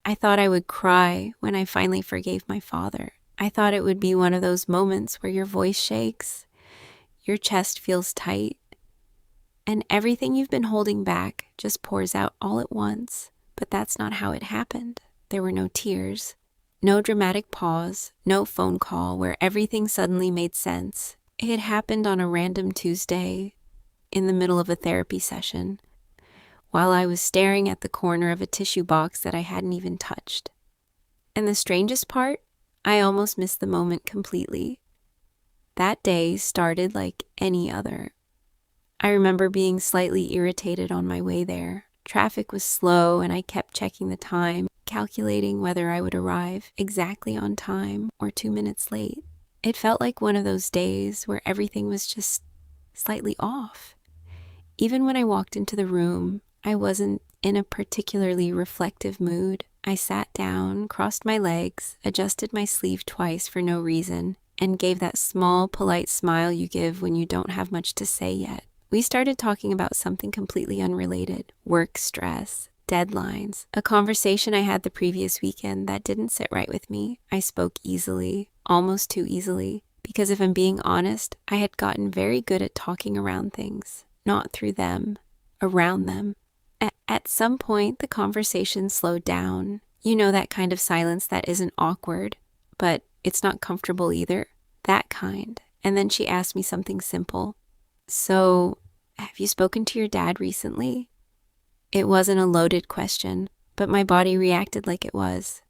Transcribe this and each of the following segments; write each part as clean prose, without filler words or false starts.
I thought I would cry when I finally forgave my father. I thought it would be one of those moments where your voice shakes, your chest feels tight, and everything you've been holding back just pours out all at once. But that's not how it happened. There were no tears, no dramatic pause, no phone call where everything suddenly made sense. It happened on a random Tuesday in the middle of a therapy session, while I was staring at the corner of a tissue box that I hadn't even touched. And the strangest part, I almost missed the moment completely. That day started like any other. I remember being slightly irritated on my way there. Traffic was slow and I kept checking the time, calculating whether I would arrive exactly on time or 2 minutes late. It felt like one of those days where everything was just slightly off. Even when I walked into the room, I wasn't in a particularly reflective mood. I sat down, crossed my legs, adjusted my sleeve twice for no reason, and gave that small, polite smile you give when you don't have much to say yet. We started talking about something completely unrelated: work stress, deadlines, a conversation I had the previous weekend that didn't sit right with me. I spoke easily, almost too easily, because if I'm being honest, I had gotten very good at talking around things, not through them, around them. At some point, the conversation slowed down. You know, that kind of silence that isn't awkward, but it's not comfortable either. That kind. And then she asked me something simple. So, have you spoken to your dad recently? It wasn't a loaded question, but my body reacted like it was.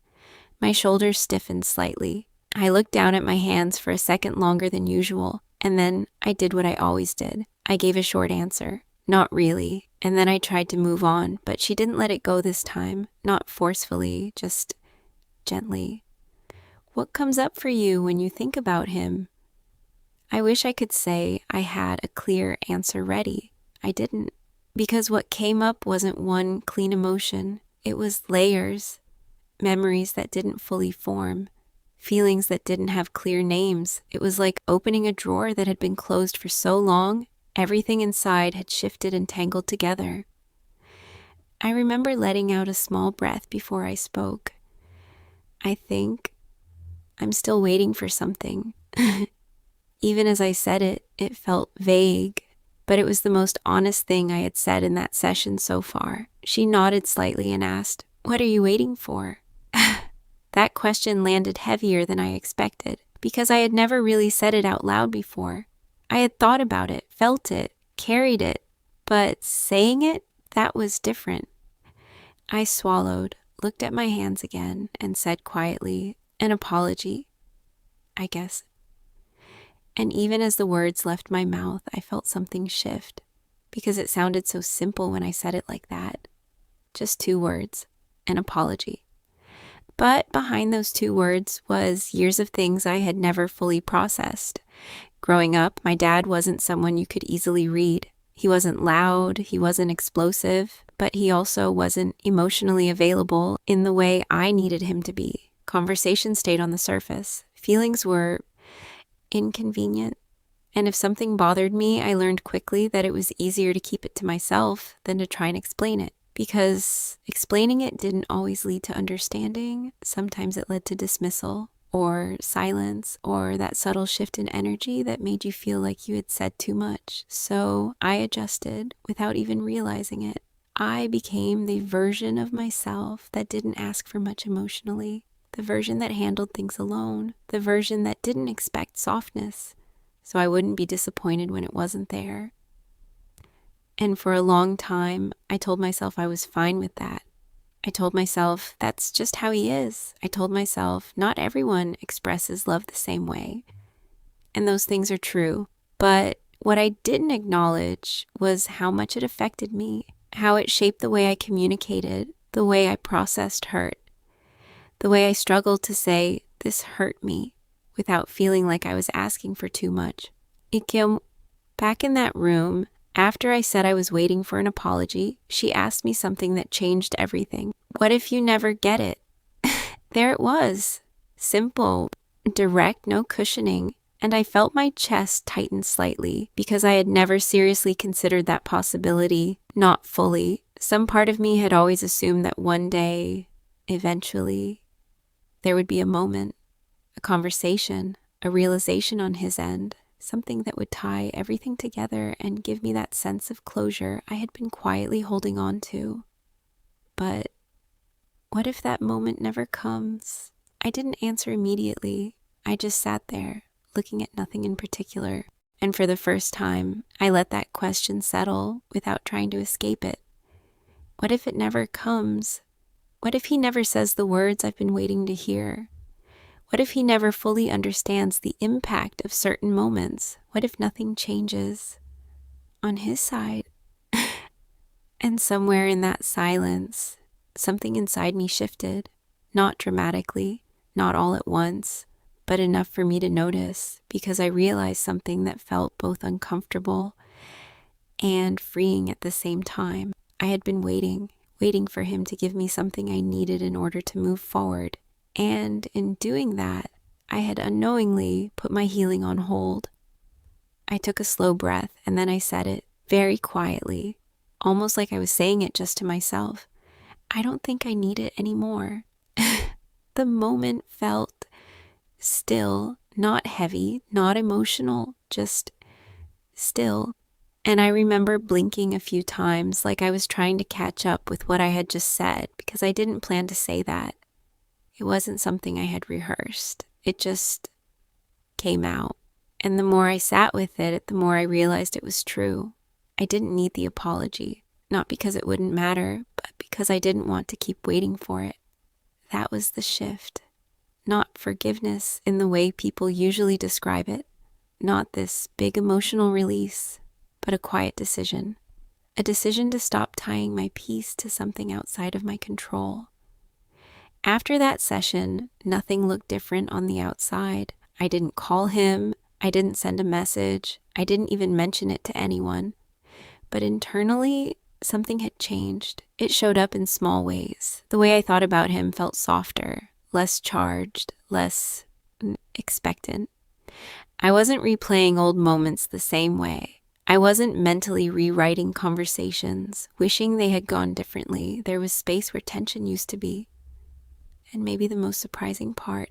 My shoulders stiffened slightly. I looked down at my hands for a second longer than usual, and then I did what I always did. I gave a short answer. Not really. And then I tried to move on, but she didn't let it go this time. Not forcefully, just gently. What comes up for you when you think about him? I wish I could say I had a clear answer ready. I didn't. Because what came up wasn't one clean emotion. It was layers, memories that didn't fully form, feelings that didn't have clear names. It was like opening a drawer that had been closed for so long, everything inside had shifted and tangled together. I remember letting out a small breath before I spoke. I think I'm still waiting for something. Even as I said it, it felt vague, but it was the most honest thing I had said in that session so far. She nodded slightly and asked, "What are you waiting for?" That question landed heavier than I expected, because I had never really said it out loud before. I had thought about it, felt it, carried it, but saying it, that was different. I swallowed, looked at my hands again, and said quietly, "An apology, I guess." And even as the words left my mouth, I felt something shift, because it sounded so simple when I said it like that. Just 2 words, an apology. But behind those 2 words was years of things I had never fully processed. Growing up, my dad wasn't someone you could easily read. He wasn't loud, he wasn't explosive, but he also wasn't emotionally available in the way I needed him to be. Conversation stayed on the surface. Feelings were inconvenient. And if something bothered me, I learned quickly that it was easier to keep it to myself than to try and explain it. Because explaining it didn't always lead to understanding. Sometimes it led to dismissal, or silence, or that subtle shift in energy that made you feel like you had said too much. So I adjusted without even realizing it. I became the version of myself that didn't ask for much emotionally, the version that handled things alone, the version that didn't expect softness, so I wouldn't be disappointed when it wasn't there. And for a long time, I told myself I was fine with that. I told myself that's just how he is. I told myself not everyone expresses love the same way. And those things are true. But what I didn't acknowledge was how much it affected me, how it shaped the way I communicated, the way I processed hurt, the way I struggled to say, "This hurt me," without feeling like I was asking for too much. Back in that room, after I said I was waiting for an apology, she asked me something that changed everything. "What if you never get it?" There it was. Simple, direct, no cushioning. And I felt my chest tighten slightly because I had never seriously considered that possibility, not fully. Some part of me had always assumed that one day eventually there would be a moment, a conversation, a realization on his end, something that would tie everything together and give me that sense of closure I had been quietly holding on to. But what if that moment never comes? I didn't answer immediately. I just sat there, looking at nothing in particular. And for the first time, I let that question settle without trying to escape it. What if it never comes? What if he never says the words I've been waiting to hear? What if he never fully understands the impact of certain moments? What if nothing changes on his side? And somewhere in that silence, something inside me shifted, not dramatically, not all at once, but enough for me to notice, because I realized something that felt both uncomfortable and freeing at the same time. I had been waiting for him to give me something I needed in order to move forward. And in doing that, I had unknowingly put my healing on hold. I took a slow breath and then I said it very quietly, almost like I was saying it just to myself. I don't think I need it anymore. The moment felt still, not heavy, not emotional, just still. And I remember blinking a few times like I was trying to catch up with what I had just said, because I didn't plan to say that. It wasn't something I had rehearsed. It just came out. And the more I sat with it, the more I realized it was true. I didn't need the apology, not because it wouldn't matter, but because I didn't want to keep waiting for it. That was the shift. Not forgiveness in the way people usually describe it, not this big emotional release, but a quiet decision. A decision to stop tying my peace to something outside of my control. After that session, nothing looked different on the outside. I didn't call him. I didn't send a message. I didn't even mention it to anyone. But internally, something had changed. It showed up in small ways. The way I thought about him felt softer, less charged, less expectant. I wasn't replaying old moments the same way. I wasn't mentally rewriting conversations, wishing they had gone differently. There was space where tension used to be. And maybe the most surprising part,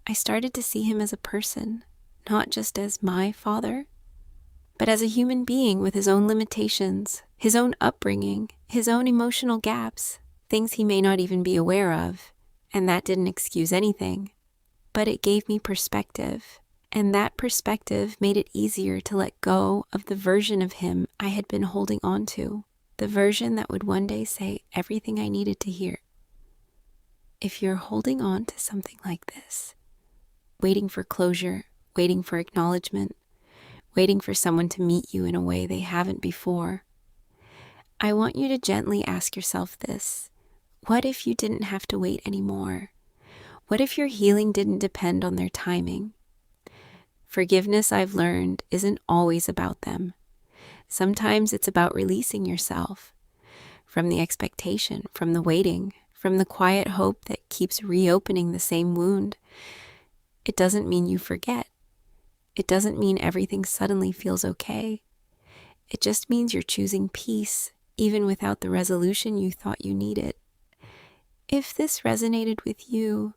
I started to see him as a person, not just as my father, but as a human being with his own limitations, his own upbringing, his own emotional gaps, things he may not even be aware of. And that didn't excuse anything, but it gave me perspective. And that perspective made it easier to let go of the version of him I had been holding on to, the version that would one day say everything I needed to hear. If you're holding on to something like this, waiting for closure, waiting for acknowledgement, waiting for someone to meet you in a way they haven't before, I want you to gently ask yourself this. What if you didn't have to wait anymore? What if your healing didn't depend on their timing? Forgiveness, I've learned, isn't always about them. Sometimes it's about releasing yourself from the expectation, from the waiting, from the quiet hope that keeps reopening the same wound. It doesn't mean you forget. It doesn't mean everything suddenly feels okay. It just means you're choosing peace, even without the resolution you thought you needed. If this resonated with you,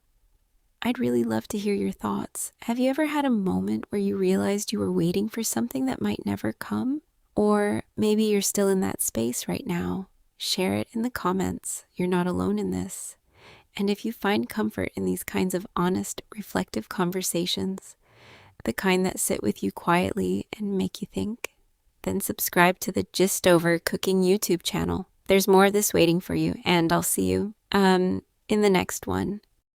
I'd really love to hear your thoughts. Have you ever had a moment where you realized you were waiting for something that might never come? Or maybe you're still in that space right now. Share it in the comments. You're not alone in this. And if you find comfort in these kinds of honest, reflective conversations, the kind that sit with you quietly and make you think, then subscribe to the GistOver Cooking YouTube channel. There's more of this waiting for you, and I'll see you in the next one.